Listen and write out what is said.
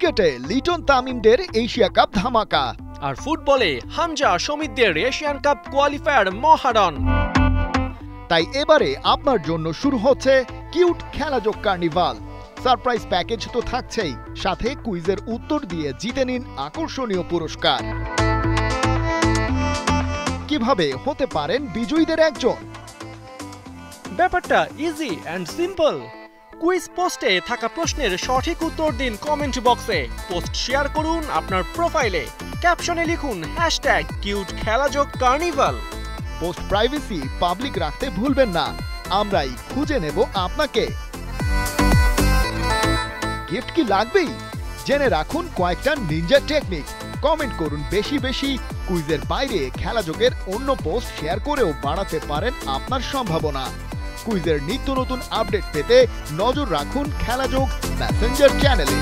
ক্রিকেটে Liton তামিমদের Asia cup ধামাকা, আর ফুটবলে হামজা সমিতদের এশিয়ান কাপ কোয়ালিফায়ার মহারণ। তাই এবারে আপনার জন্য শুরু হচ্ছে কিউট খেলাযোগ কার্নিভাল। সারপ্রাইজ প্যাকেজ তো থাকছেই, সাথে কুইজের উত্তর দিয়ে জিতে নিন আকর্ষণীয় পুরস্কার। কিভাবে হতে পারেন বিজয়ীদের একজন? ব্যাপারটা ইজি অ্যান্ড সিম্পল। কুইজ পোস্টে থাকা প্রশ্নের সঠিক উত্তর দিন কমেন্ট বক্সে, পোস্ট শেয়ার করুন আপনার প্রোফাইলে, ক্যাপশনে লিখুন কিউট খেলাযোগ কার্নিভাল। পোস্ট প্রাইভেসি পাবলিক রাখতে ভুলবেন না, আমরাই খুঁজে নেব আপনাকে। গিফট কি লাগবেই? জেনে রাখুন কয়েকটা নিনজা টেকনিক। কমেন্ট করুন বেশি বেশি। কুইজের বাইরে খেলাযোগের অন্য পোস্ট শেয়ার করেও বাড়াতে পারেন আপনার সম্ভাবনা। কুইজের নিত্য নতুন আপডেট পেতে নজর রাখুন খেলাযোগ মেসেঞ্জার চ্যানেলে।